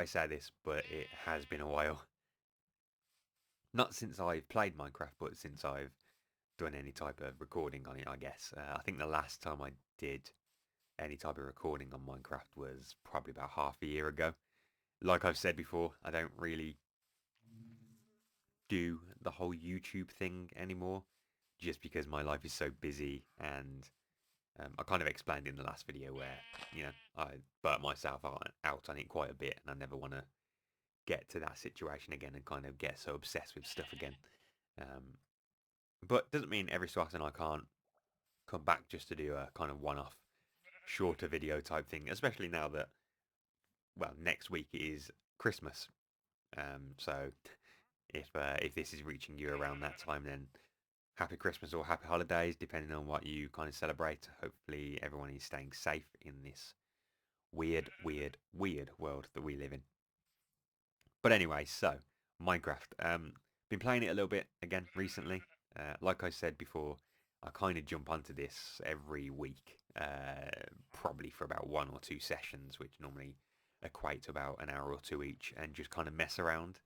always say this, but it has been a while. Not since I've played Minecraft, but since I've done any type of recording on it, I guess. I think the last time I did any type of recording on Minecraft was probably about half a year ago. Like I've said before, I don't really do the whole YouTube thing anymore just because my life is so busy and I kind of explained in the last video where, I burnt myself out on it quite a bit and I never want to get to that situation again and kind of get so obsessed with stuff again. Um, but doesn't mean every so often I can't come back just to do a kind of one-off shorter video type thing, especially now that, well, next week is Christmas. So if this is reaching you around that time, then happy Christmas or happy holidays, depending on what you kind of celebrate. Hopefully everyone is staying safe in this weird, weird, weird world that we live in. But anyway, so Minecraft. Been playing it a little bit again recently. Like I said before, I kind of jump onto this every week, probably for about 1 or 2 sessions, which normally equate to about an hour or two each, and just kind of mess around.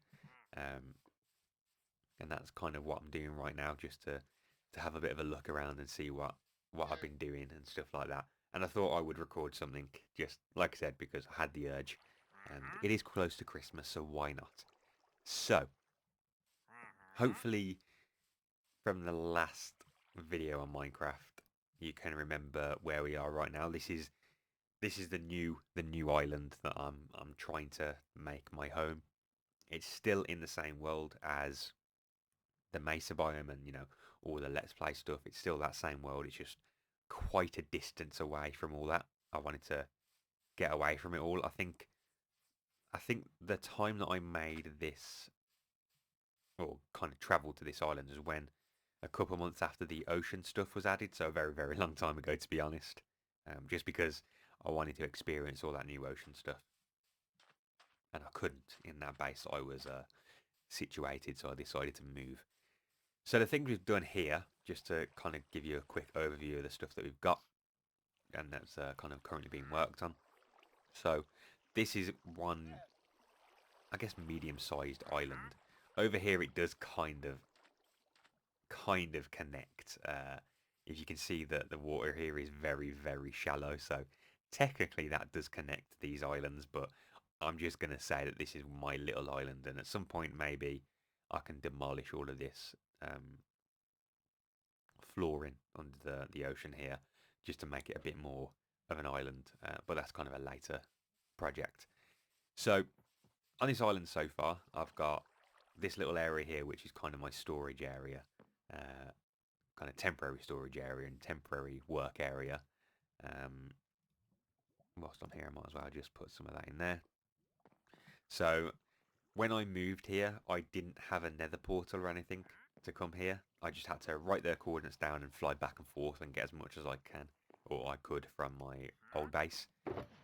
Um, and that's kind of what I'm doing right now, just to have a bit of a look around and see what I've been doing and stuff like that. And I thought I would record something, just like I said, because I had the urge, and it is close to Christmas, so why not? So, hopefully, from the last video on Minecraft, you can remember where we are right now. This is the new island that I'm trying to make my home. It's still in the same world as the Mesa biome and all the Let's Play stuff. It's still that same world. It's just quite a distance away from all that. I wanted to get away from it all. I think the time that I made this or kind of travelled to this island is when a couple of months after the ocean stuff was added, so a very, very long time ago, to be honest. Just because I wanted to experience all that new ocean stuff, and I couldn't in that base I was situated, so I decided to move. So the things we've done here, just to kind of give you a quick overview of the stuff that we've got, and that's kind of currently being worked on. So this is one, I guess, medium-sized island. Over here, it does kind of connect. If you can see that the water here is very, very shallow, so technically that does connect these islands, but I'm just going to say that this is my little island, and at some point maybe I can demolish all of this flooring under the ocean here just to make it a bit more of an island, but that's kind of a later project. So on this island so far, I've got this little area here, which is kind of my storage area. Uh, Kind of temporary storage area and temporary work area. Um, Whilst I'm here, I might as well just put some of that in there. So when I moved here, I didn't have a Nether Portal or anything to come here. I just had to write their coordinates down and fly back and forth and get as much as I can, or I could, from my old base.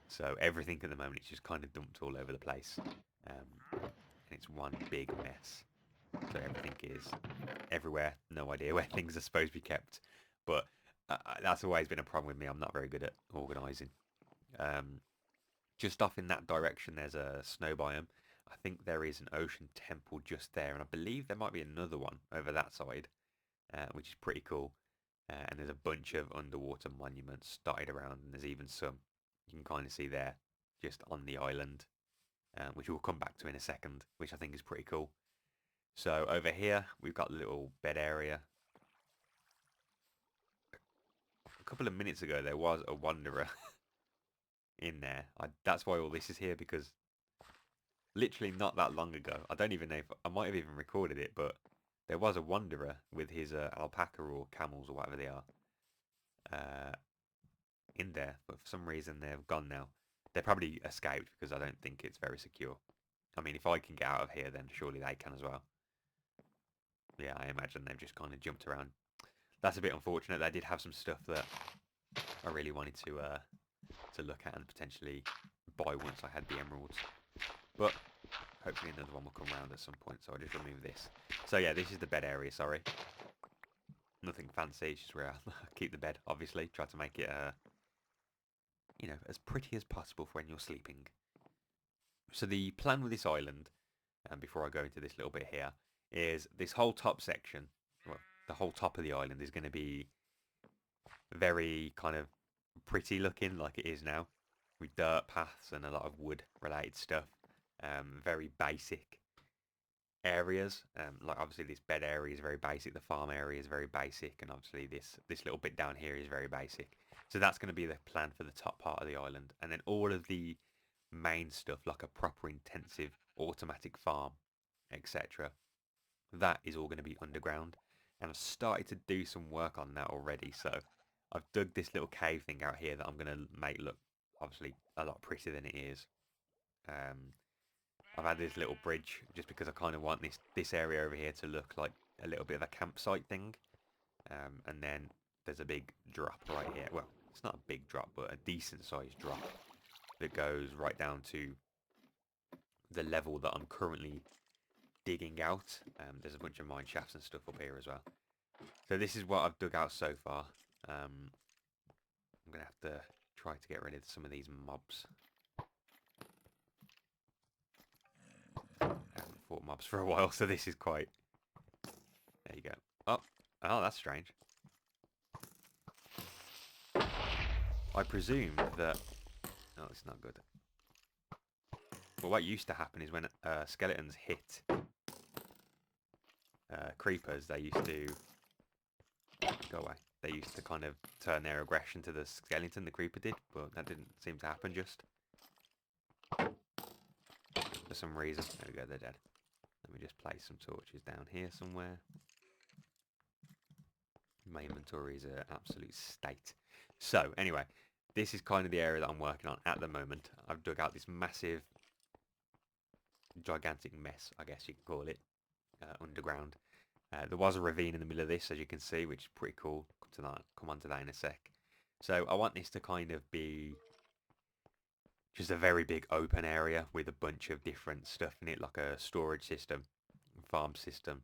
So everything at the moment is just kind of dumped all over the place. And it's one big mess. So everything is everywhere. No idea where things are supposed to be kept. But that's always been a problem with me. I'm not very good at organising. Um, just off in that direction, there's a snow biome. I think there is an ocean temple just there, and I believe there might be another one over that side, which is pretty cool. And there's a bunch of underwater monuments dotted around, and there's even some you can kind of see there, just on the island, which we'll come back to in a second, which I think is pretty cool. So over here, we've got a little bed area. A couple of minutes ago, there was a wanderer in there. That's why all this is here, because literally not that long ago, I don't even know if I might have even recorded it, but there was a wanderer with his alpaca or camels or whatever they are uh, in there. But for some reason, they've gone now. They probably escaped because I don't think it's very secure. I mean, if I can get out of here, then surely they can as well. Yeah, I imagine they've just kind of jumped around. That's a bit unfortunate. They did have some stuff that I really wanted to look at and potentially buy once I had the emeralds. But hopefully another one will come around at some point, so I'll just remove this. So yeah, this is the bed area, sorry. Nothing fancy, it's just where I keep the bed, obviously. Try to make it, as pretty as possible for when you're sleeping. So the plan with this island, and before I go into this little bit here, is this whole top section, well, the whole top of the island is going to be very kind of pretty looking like it is now, with dirt paths and a lot of wood related stuff. Very basic areas. Like obviously this bed area is very basic, the farm area is very basic, and obviously this little bit down here is very basic. So that's going to be the plan for the top part of the island, and then all of the main stuff like a proper intensive automatic farm, etc. That is all going to be underground, and I've started to do some work on that already. So I've dug this little cave thing out here that I'm going to make look obviously a lot prettier than it is. Um, I've had this little bridge just because I kind of want this area over here to look like a little bit of a campsite thing. And then there's a big drop right here. Well, it's not a big drop, but a decent sized drop that goes right down to the level that I'm currently digging out. There's a bunch of mine shafts and stuff up here as well. So this is what I've dug out so far. I'm going to have to try to get rid of some of these mobs. I haven't fought mobs for a while, so this is quite... There you go. Oh, that's strange. I presume that... Oh, it's not good. Well, what used to happen is when skeletons hit creepers, they used to... Go away. They used to kind of turn their aggression to the skeleton, the creeper did, but that didn't seem to happen just. For some reason. There we go, they're dead. Let me just place some torches down here somewhere. My inventory is an absolute state. So, anyway, this is kind of the area that I'm working on at the moment. I've dug out this massive, gigantic mess, I guess you could call it, underground. There was a ravine in the middle of this, as you can see, which is pretty cool. Come on to that in a sec. So I want this to kind of be just a very big open area with a bunch of different stuff in it, like a storage system, farm system,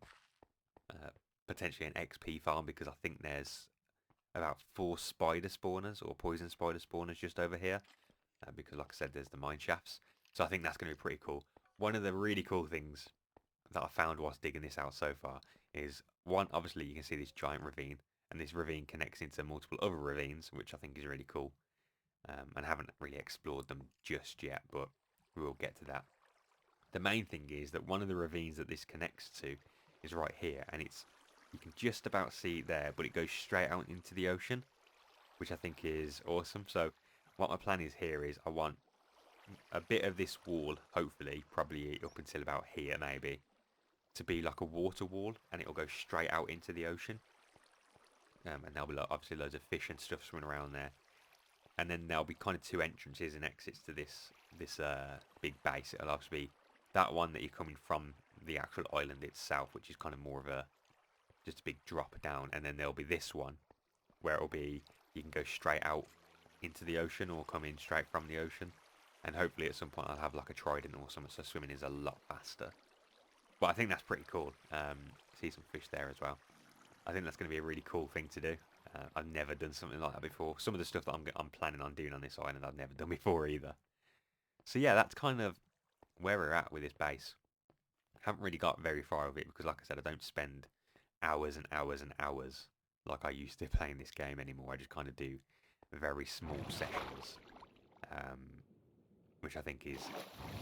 potentially an XP farm, because I think there's about 4 spider spawners or poison spider spawners just over here, because like I said, there's the mine shafts. So I think that's going to be pretty cool. One of the really cool things that I found whilst digging this out so far is, one, obviously you can see this giant ravine, and this ravine connects into multiple other ravines, which I think is really cool. And I haven't really explored them just yet, but we will get to that. The main thing is that one of the ravines that this connects to is right here, and you can just about see it there, but it goes straight out into the ocean, which I think is awesome. So what my plan is here is I want a bit of this wall, hopefully, probably up until about here maybe, to be like a water wall, and it'll go straight out into the ocean. And there'll be obviously loads of fish and stuff swimming around there. And then there'll be kind of 2 entrances and exits to this big base. It'll obviously be that one that you're coming from the actual island itself, which is kind of more of just a big drop down. And then there'll be this one where it'll be, you can go straight out into the ocean or come in straight from the ocean. And hopefully at some point I'll have like a trident or something, so swimming is a lot faster. But I think that's pretty cool. See some fish there as well. I think that's going to be a really cool thing to do. I've never done something like that before. Some of the stuff that I'm planning on doing on this island I've never done before either. So yeah, that's kind of where we're at with this base. Haven't really got very far with it because, like I said, I don't spend hours and hours and hours like I used to playing this game anymore. I just kind of do very small sessions, which I think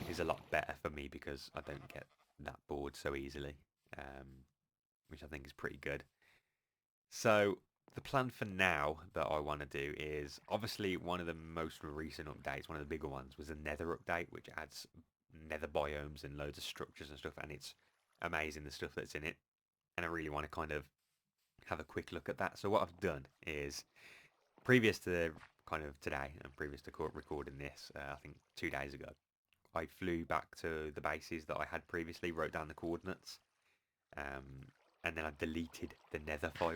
is a lot better for me because I don't get that bored so easily, which I think is pretty good. So the plan for now that I want to do is, obviously one of the most recent updates, one of the bigger ones, was the Nether update, which adds Nether biomes and loads of structures and stuff, and it's amazing the stuff that's in it. And I really want to kind of have a quick look at that. So what I've done is, previous to kind of today and previous to recording this, I think 2 days ago, I flew back to the bases that I had previously, wrote down the coordinates, and then I deleted the Nether file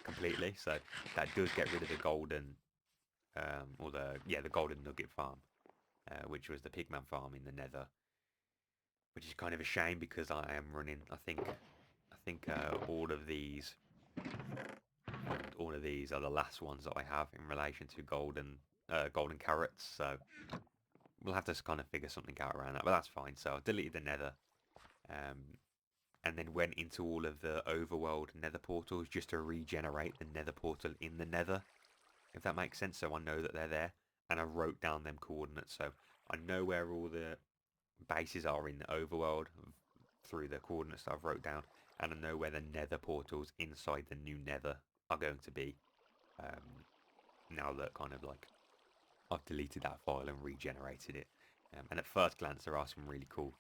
completely. So that does get rid of the golden, the golden nugget farm, which was the pigman farm in the Nether, which is kind of a shame because I am running. I think all of these are the last ones that I have in relation to golden carrots. So we'll have to kind of figure something out around that, but that's fine. So I've deleted the Nether, and then went into all of the overworld Nether portals just to regenerate the Nether portal in the Nether, if that makes sense. So I know that they're there, and I wrote down them coordinates, so I know where all the bases are in the overworld through the coordinates that I've wrote down, and I know where the Nether portals inside the new Nether are going to be. Now that kind of like I've deleted that file and regenerated it, and at first glance there are some really cool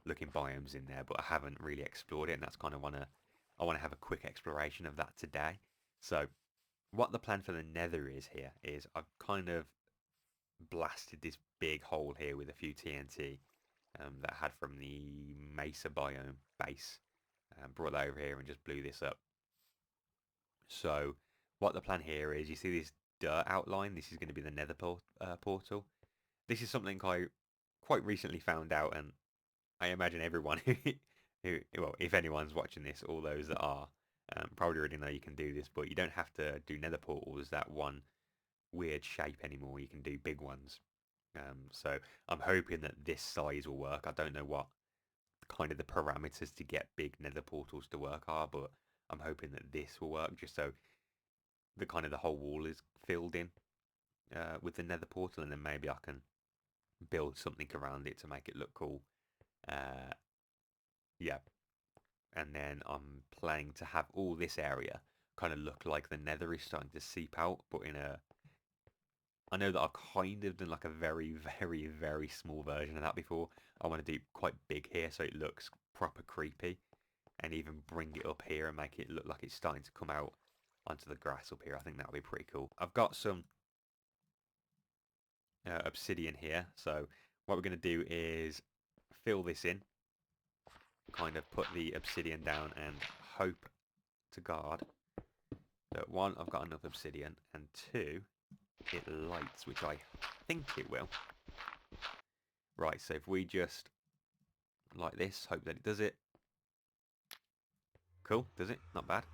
looking biomes in there, but I haven't really explored it, and that's kind of I want to have a quick exploration of that today. So what the plan for the Nether is here is I've kind of blasted this big hole here with a few TNT that I had from the Mesa biome base. Brought that over here and just blew this up. So what the plan here is, you see this dirt outline? This is going to be the Nether portal. This is something I quite recently found out, and I imagine everyone well, if anyone's watching this, all those that are, probably already know you can do this, but you don't have to do Nether portals that one weird shape anymore. You can do big ones. So I'm hoping that this size will work. I don't know what kind of the parameters to get big Nether portals to work are, but I'm hoping that this will work, just so the kind of the whole wall is filled in with the Nether portal, and then maybe I can build something around it to make it look cool. Yeah, and then I'm planning to have all this area kind of look like the Nether is starting to seep out, but in a, I know that I've kind of done like a very, very, very small version of that before. I want to do quite big here so it looks proper creepy, and even bring it up here and make it look like it's starting to come out onto the grass up here. I think that'll be pretty cool. I've got some obsidian here, so what we're going to do is fill this in, kind of put the obsidian down, and hope to God that one, I've got enough obsidian, and two, it lights, which I think it will. Right, so if we just like this, hope that it does it. Cool, does it? Not bad.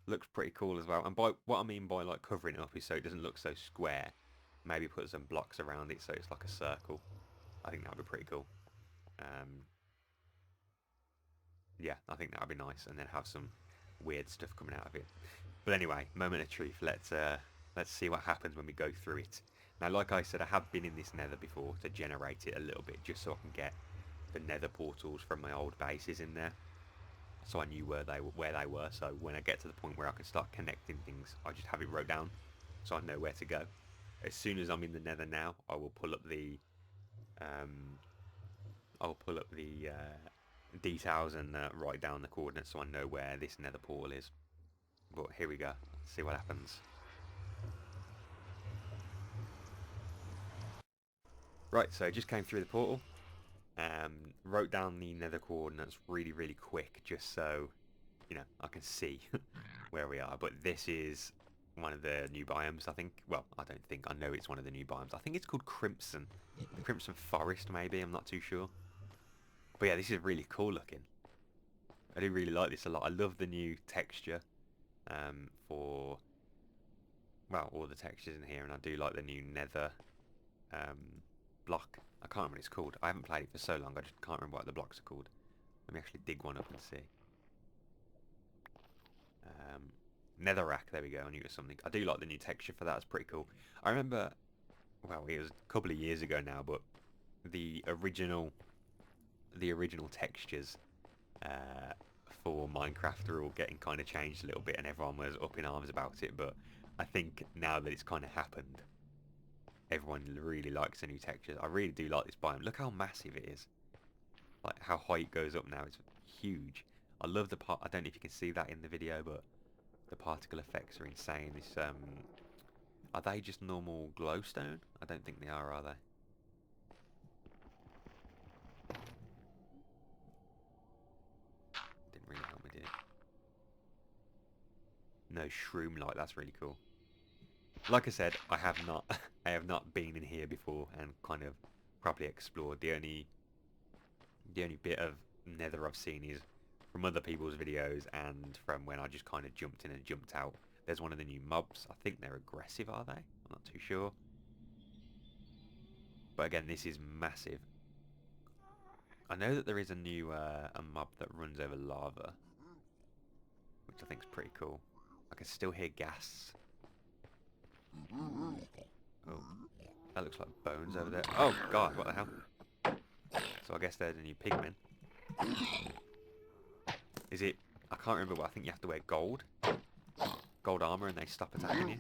Looks pretty cool as well. And by what I mean by like covering it up is so it doesn't look so square. Maybe put some blocks around it so it's like a circle. I think that would be pretty cool. Yeah, I think that would be nice, and then have some weird stuff coming out of it. But anyway, moment of truth. Let's see what happens when we go through it. Now, like I said, I have been in this Nether before to generate it a little bit, just so I can get the Nether portals from my old bases in there, so I knew where they were. So when I get to the point where I can start connecting things, I just have it wrote down, so I know where to go. As soon as I'm in the Nether now, I will pull up the details and write down the coordinates so I know where this Nether portal is. But here we go. Let's see what happens. Right, so I just came through the portal. Wrote down the Nether coordinates really, really quick, just so I can see where we are. But this is one of the new biomes, I think. Well, I don't think. I know it's one of the new biomes. I think it's called Crimson. The Crimson Forest, maybe. I'm not too sure. But yeah, this is really cool looking. I do really like this a lot. I love the new texture for, well, all the textures in here, and I do like the new Nether block. I can't remember what it's called. I haven't played it for so long, I just can't remember what the blocks are called. Let me actually dig one up and see. Netherrack, there we go, I knew it was something. I do like the new texture for that, it's pretty cool. I remember, well, it was a couple of years ago now, but the original textures for Minecraft are all getting kind of changed a little bit, and everyone was up in arms about it, but I think now that it's kind of happened, everyone really likes the new textures. I really do like this biome. Look how massive it is. Like how high it goes up now. It's huge. I love the part. I don't know if you can see that in the video, but the particle effects are insane. This are they just normal glowstone? I don't think they are they? Didn't really help me, did it? No, shroom light. That's really cool. Like I said, I have not I have not been in here before and kind of properly explored. The only bit of Nether I've seen is from other people's videos and from when I just kind of jumped in and jumped out. There's one of the new mobs. I think they're aggressive, are they? I'm not too sure. But again, this is massive. I know that there is a new a mob that runs over lava, which I think is pretty cool. I can still hear gas. Oh, that looks like bones over there. Oh god, what the hell? So I guess they're the new pigmen. Is it? I can't remember, but I think you have to wear gold armor, and they stop attacking you.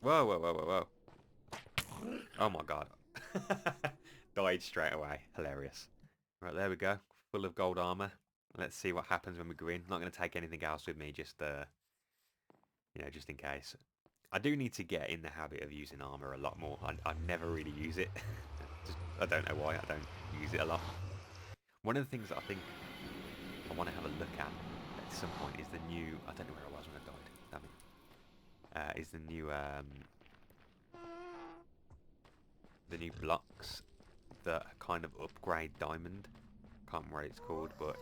Whoa, whoa, whoa, whoa, whoa. Oh my god. Died straight away. Hilarious. Right, there we go. Full of gold armor. Let's see what happens when we go in. Not going to take anything else with me, just, you know, just in case. I do need to get in the habit of using armor a lot more. I never really use it. I don't know why I don't use it a lot. One of the things that I think I want to have a look at some point is the new... I don't know where I was when I died. Damn it. Is the new blocks that kind of upgrade diamond. Can't remember what it's called, but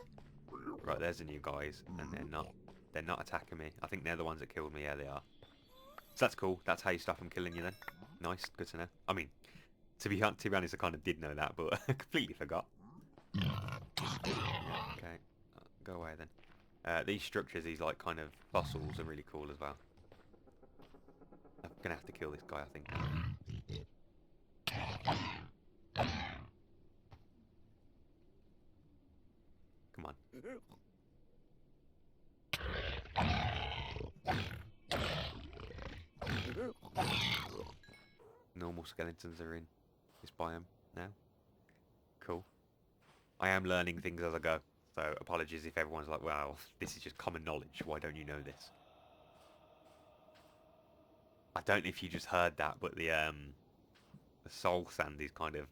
right, there's the new guys, and they're not attacking me. I think they're the ones that killed me. Yeah, they are. So that's cool. That's how you stop them killing you then. Nice, good to know. I mean, to be honest, I kind of did know that, but I completely forgot. Yeah, okay, go away then. These structures, these like kind of fossils, are really cool as well. I'm gonna have to kill this guy, I think. Come on. Normal skeletons are in this biome now. Cool. I am learning things as I go, so apologies if everyone's like, well, this is just common knowledge, why don't you know this? I don't know if you just heard that, but the soul sand is kind of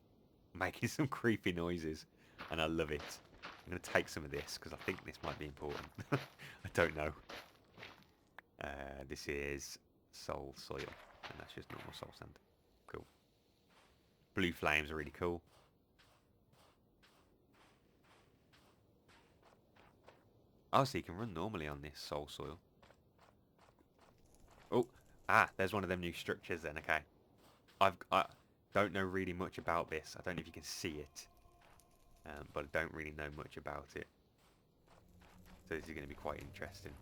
making some creepy noises, and I love it. I'm going to take some of this, because I think this might be important. I don't know. This is soul soil, and that's just normal soul sand. Cool. Blue flames are really cool. Oh, so you can run normally on this soul soil. Oh, there's one of them new structures then, okay. I don't know really much about this. I don't know if you can see it. But I don't really know much about it. So this is going to be quite interesting.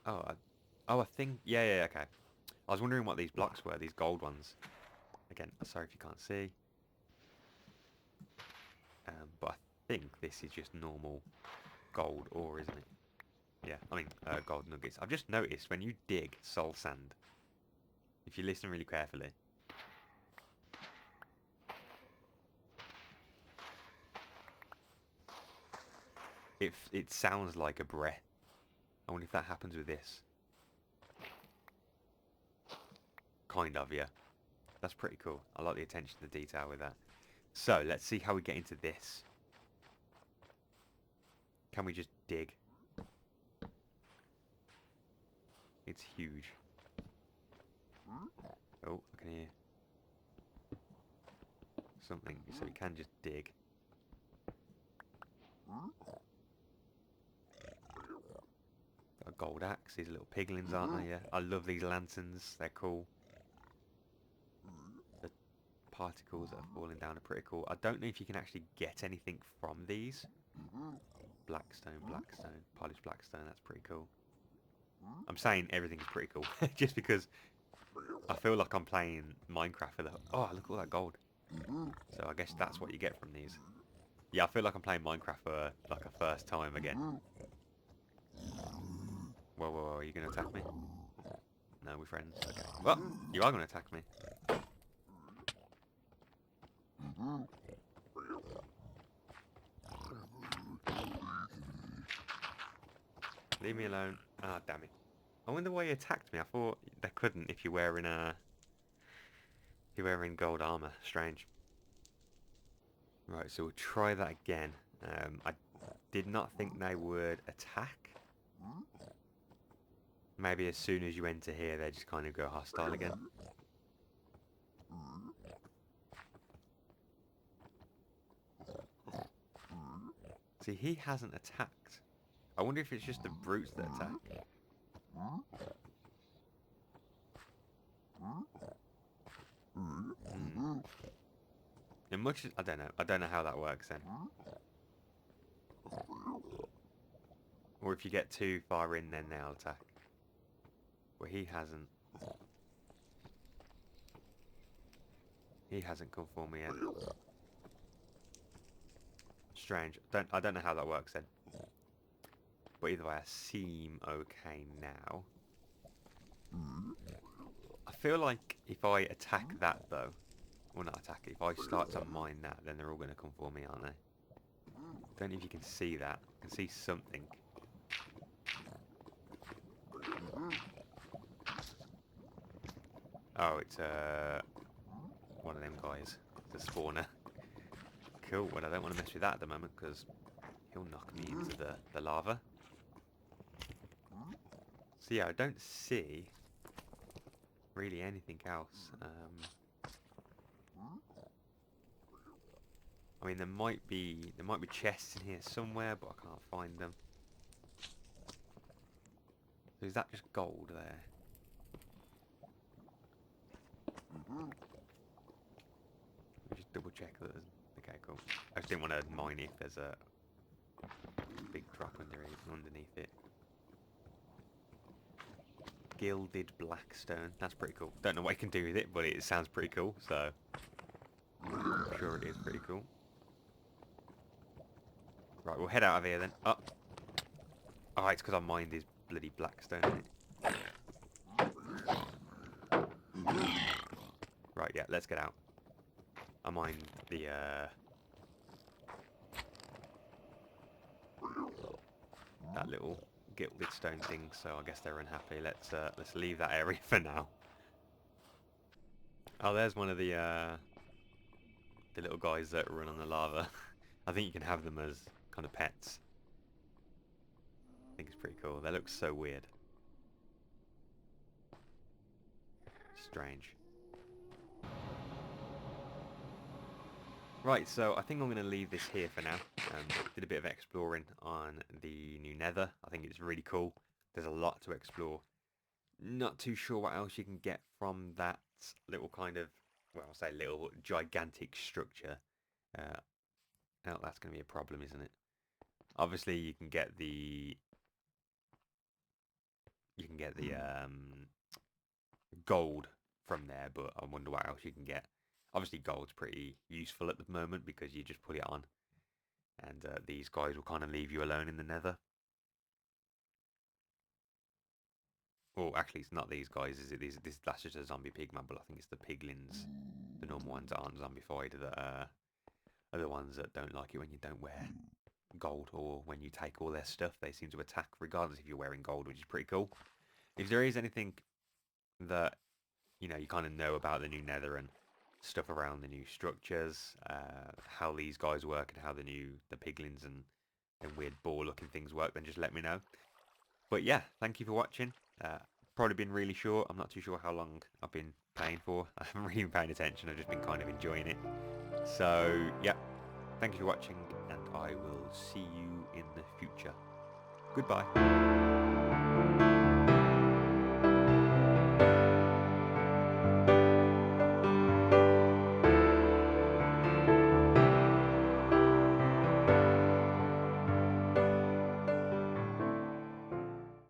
Oh, I think... Yeah, okay. I was wondering what these blocks were, these gold ones. Again, sorry if you can't see. But I think this is just normal gold ore, isn't it? Yeah, I mean, gold nuggets. I've just noticed when you dig soul sand, if you listen really carefully, it sounds like a breath. I wonder if that happens with this. Kind of, yeah. That's pretty cool. I like the attention to detail with that. So, let's see how we get into this. Can we just dig? It's huge. Oh, I can hear something. So we can just dig. Got a gold axe. These little piglins, aren't they? Yeah. I love these lanterns. They're cool. The particles that are falling down are pretty cool. I don't know if you can actually get anything from these. Blackstone, polished blackstone. That's pretty cool. I'm saying everything's pretty cool, just because I feel like I'm playing Minecraft for the... Oh, look at all that gold. So I guess that's what you get from these. Yeah, I feel like I'm playing Minecraft for like a first time again. Whoa, whoa, whoa, are you going to attack me? No, we're friends. Okay. Well, you are going to attack me. Leave me alone. Ah, damn it. I wonder why you attacked me. I thought they couldn't if you're wearing gold armor. Strange. Right, so we'll try that again. I did not think they would attack. Maybe as soon as you enter here, they just kind of go hostile again. See, he hasn't attacked. I wonder if it's just the brutes that attack. And much as, I don't know. I don't know how that works then. Or if you get too far in, then they'll attack. Well, he hasn't. He hasn't come for me yet. Strange. I don't know how that works then. But either way, I seem okay now. I feel like if I attack that though, well not attack it, if I start to mine that, then they're all going to come for me, aren't they? Don't know if you can see that. I can see something. Oh, it's one of them guys. It's a spawner. Cool. Well, I don't want to mess with that at the moment because he'll knock me into the lava. So yeah, I don't see really anything else. I mean, there might be chests in here somewhere, but I can't find them. So is that just gold there? Let me just double check that there's... Okay, cool. I just didn't want to mine if there's a big drop underneath it. Gilded blackstone. That's pretty cool. Don't know what I can do with it, but it sounds pretty cool, so... I'm sure it is pretty cool. Right, we'll head out of here then. Oh! Oh, it's because I mined his bloody blackstone, isn't it? Right, yeah, let's get out. I mined the, that little gilded stone thing, so I guess they're unhappy. Let's leave that area for now. Oh, there's one of the little guys that run on the lava. I think you can have them as kind of pets. I think it's pretty cool. They look so weird. Strange. Right, so I think I'm going to leave this here for now. Did a bit of exploring on the new Nether. I think it's really cool. There's a lot to explore. Not too sure what else you can get from that little kind of, well, I'll say little gigantic structure. Now that's going to be a problem, isn't it? Obviously, you can get the gold from there, but I wonder what else you can get. Obviously, gold's pretty useful at the moment because you just put it on, and these guys will kind of leave you alone in the Nether. Well, actually, it's not these guys, is it? That's just a zombie pigman, but I think it's the piglins, the normal ones that aren't zombified, that are the ones that don't like it when you don't wear gold, or when you take all their stuff. They seem to attack regardless if you're wearing gold, which is pretty cool. If there is anything that you kind of know about the new Nether and stuff around the new structures, how these guys work, and how the piglins and weird ball looking things work, then just let me know. But yeah, thank you for watching. Probably been really short. I'm not too sure how long I've been playing for. I haven't really been paying attention. I've just been kind of enjoying it. So yeah, thank you for watching, and I will see you in the future. Goodbye.